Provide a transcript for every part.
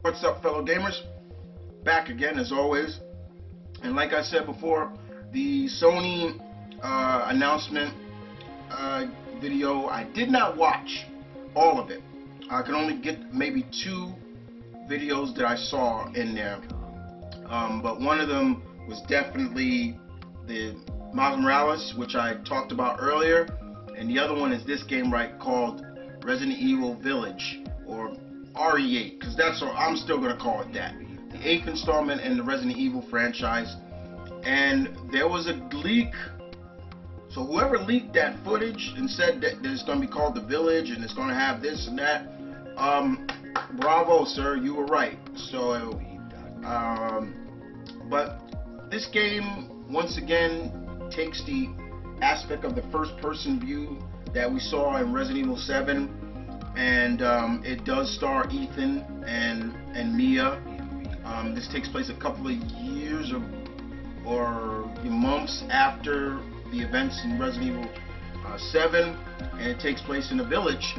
What's up, fellow gamers? Back again as always. And like I said before, the Sony announcement uh, video, I did not watch all of it. I can only get maybe two videos that I saw in there. But one of them was definitely the Miles Morales, which I talked about earlier. And the other one is this game right called Resident Evil Village, or RE8, because that's what I'm still going to call it that. The eighth installment in the Resident Evil franchise. And there was a leak. So whoever leaked that footage and said that it's going to be called The Village and it's going to have this and that, bravo, sir, you were right. So, but this game, once again, takes the aspect of the first-person view that we saw in Resident Evil 7, and it does star Ethan and Mia. This takes place a couple of years or months after the events in Resident Evil 7, and it takes place in a village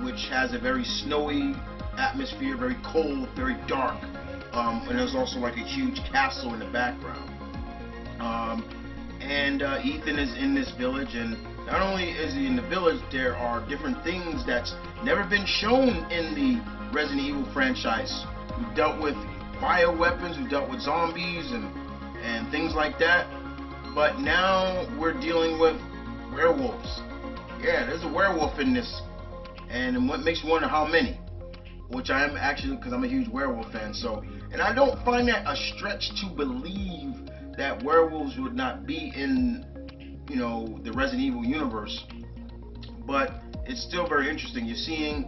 which has a very snowy atmosphere, very cold, very dark, and there's also like a huge castle in the background. And Ethan is in this village, and not only is he in the village, there are different things that's never been shown in the Resident Evil franchise. We've dealt with bioweapons, we've dealt with zombies and things like that, but now we're dealing with werewolves. Yeah, there's a werewolf in this, and what makes me wonder how many, which I am actually, because I'm a huge werewolf fan. So, and I don't find that a stretch to believe that werewolves would not be in, the Resident Evil universe, but it's still very interesting. You see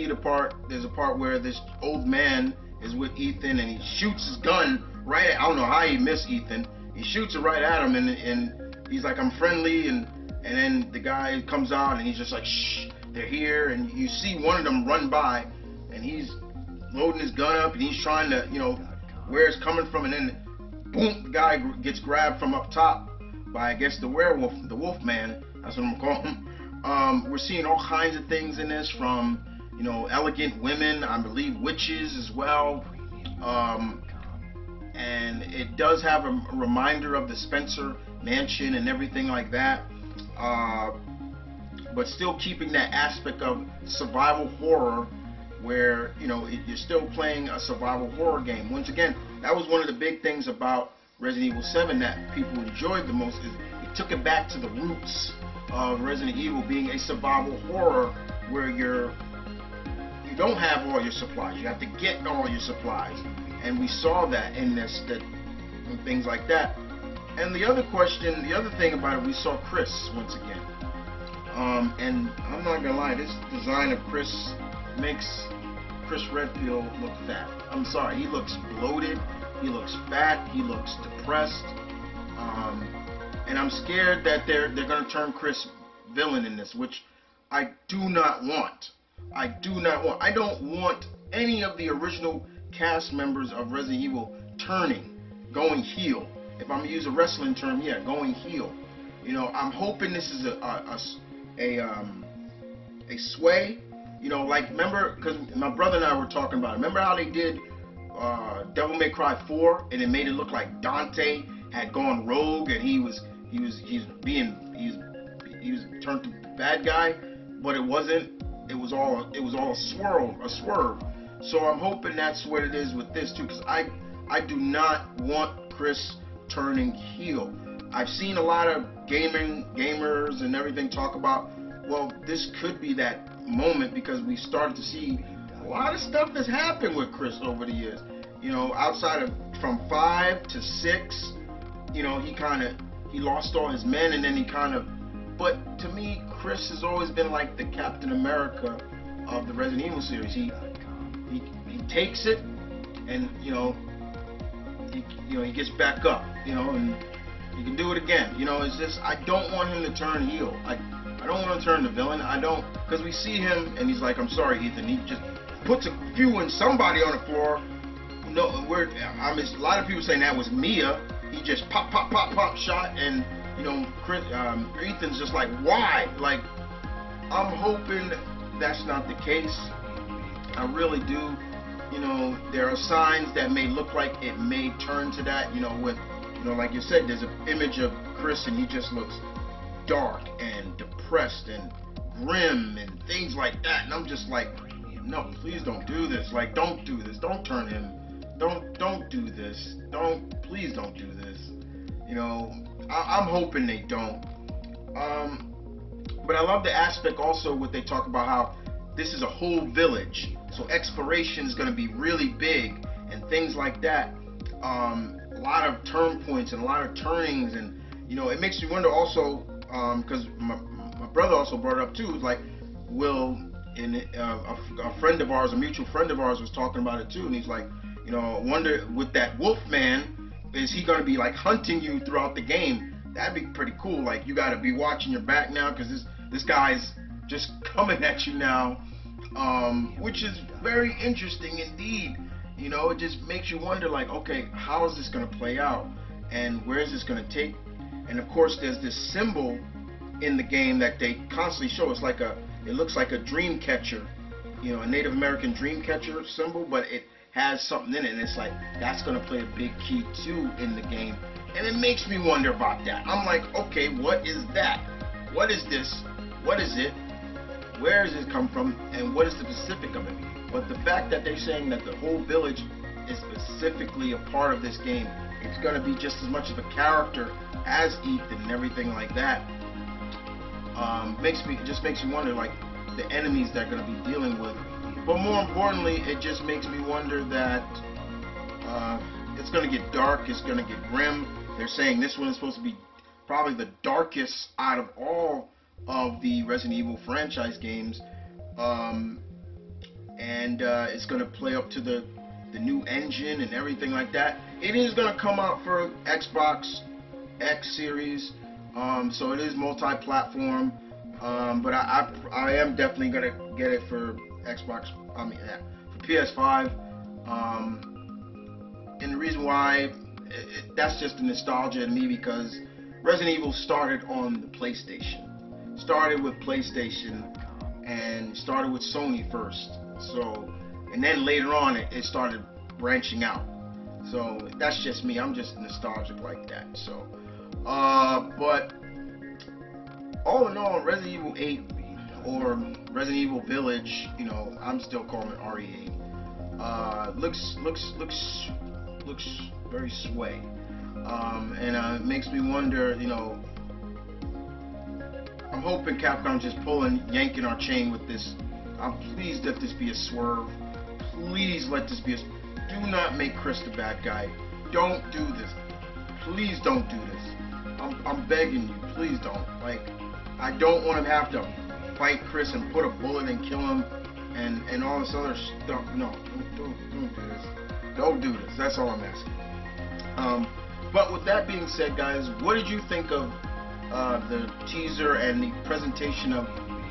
there's a part where this old man is with Ethan and he shoots his gun right at, I don't know how he missed Ethan. He shoots it right at him, and he's like, I'm friendly, and then the guy comes out and he's just like, shh, they're here, and you see one of them run by and he's loading his gun up and he's trying to, where it's coming from, and then boom, the guy gets grabbed from up top by, I guess, the werewolf, the wolf man, that's what I'm gonna call him. We're seeing all kinds of things in this, from, elegant women, I believe witches as well. And it does have a reminder of the Spencer Mansion and everything like that, but still keeping that aspect of survival horror, where you're still playing a survival horror game. Once again, that was one of the big things about Resident Evil 7 that people enjoyed the most, is it took it back to the roots of Resident Evil being a survival horror, where you don't have all your supplies, you have to get all your supplies, and we saw that in this, and things like that. And the other thing about it, we saw Chris once again, and I'm not gonna lie, this design of Chris makes Chris Redfield look fat. I'm sorry, he looks bloated, he looks fat, he looks depressed, and I'm scared that they're gonna turn Chris villain in this, which I do not want. I don't want any of the original cast members of Resident Evil going heel. If I'm gonna use a wrestling term, yeah, going heel. I'm hoping this is a sway. Like, remember, because my brother and I were talking about it. Remember how they did Devil May Cry 4, and it made it look like Dante had gone rogue and he was turned to bad guy, but it wasn't. It was all a swerve. So I'm hoping that's what it is with this too, because I do not want Chris turning heel. I've seen a lot of gamers and everything talk about, well, this could be that moment, because we started to see a lot of stuff that's happened with Chris over the years. Outside of from 5 to 6, he lost all his men, and then but to me, Chris has always been like the Captain America of the Resident Evil series. He takes it, and he gets back up, and he can do it again. It's just, I don't want him to turn heel. I don't want to turn the villain. I don't, because we see him and he's like, I'm sorry, Ethan. He just puts a few and somebody on the floor. A lot of people saying that was Mia. He just pop shot, and Chris, Ethan's just like, why? Like, I'm hoping that's not the case. I really do. you know, there are signs that may look like it may turn to that, you know, with, you know, like you said, there's an image of Chris and he just looks dark and depressed and grim and things like that. And I'm just like, no, please don't do this. Like, don't do this. Don't turn him. Don't do this. Please don't do this. You know, I'm hoping they don't. But I love the aspect also what they talk about how this is a whole village. So exploration is going to be really big and things like that. A lot of turn points and a lot of turnings, and you know, it makes me wonder also, because my brother also brought it up too. It's like, will a friend of ours, a mutual friend of ours, was talking about it too, and he's like, you know, I wonder with that wolf man, is he going to be like hunting you throughout the game? That'd be pretty cool. Like, you got to be watching your back now because this guy's just coming at you now, which is very interesting indeed. You know, it just makes you wonder, like, okay, how is this going to play out, and where is this going to take? And of course, there's this symbol in the game that they constantly show. It's like it looks like a dream catcher, you know, a Native American dream catcher symbol, but it has something in it, and it's like that's going to play a big key too in the game. And it makes me wonder about that. I'm like, okay, what is that? What is this? What is it? Where does it come from? And what is the specific of it? But the fact that they're saying that the whole village is specifically a part of this game, it's going to be just as much of a character as Ethan and everything like that. Makes me wonder, like, the enemies they're going to be dealing with. But more importantly, it just makes me wonder that it's going to get dark, it's going to get grim. They're saying this one is supposed to be probably the darkest out of all of the Resident Evil franchise games, and it's going to play up to the new engine and everything like that. It is going to come out for Xbox X Series, so it is multi-platform, but I am definitely going to get it for Xbox, for PS5, and the reason why, that's just a nostalgia to me, because Resident Evil started on the PlayStation. Started with PlayStation and started with Sony first. So, and then later on it started branching out. So that's just me. I'm just nostalgic like that. So, but all in all, Resident Evil 8 or Resident Evil Village, you know, I'm still calling it RE8. Looks very sway. And it makes me wonder, you know, I'm hoping Capcom just yanking our chain with this. I'm pleased let this be a swerve. Please let this be a. Do not make Chris the bad guy. Don't do this. Please don't do this. I'm begging you. Please don't. Like, I don't want to have to fight Chris and put a bullet and kill him and all this other stuff. No, don't do this. Don't do this. That's all I'm asking. But with that being said, guys, what did you think of the teaser and the presentation of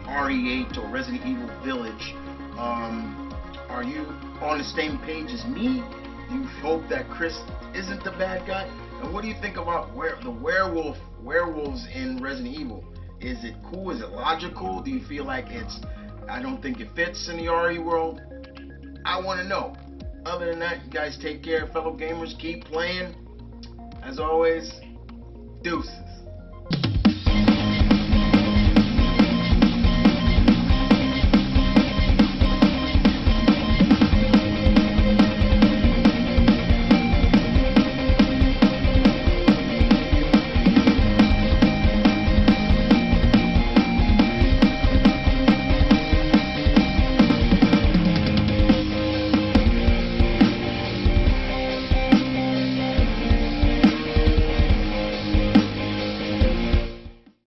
RE8 or Resident Evil Village? Are you on the same page as me? Do you hope that Chris isn't the bad guy? And what do you think about the werewolves in Resident Evil? Is it cool? Is it logical? Do you feel like I don't think it fits in the RE world? I want to know. Other than that, you guys take care, fellow gamers. Keep playing. As always, deuces.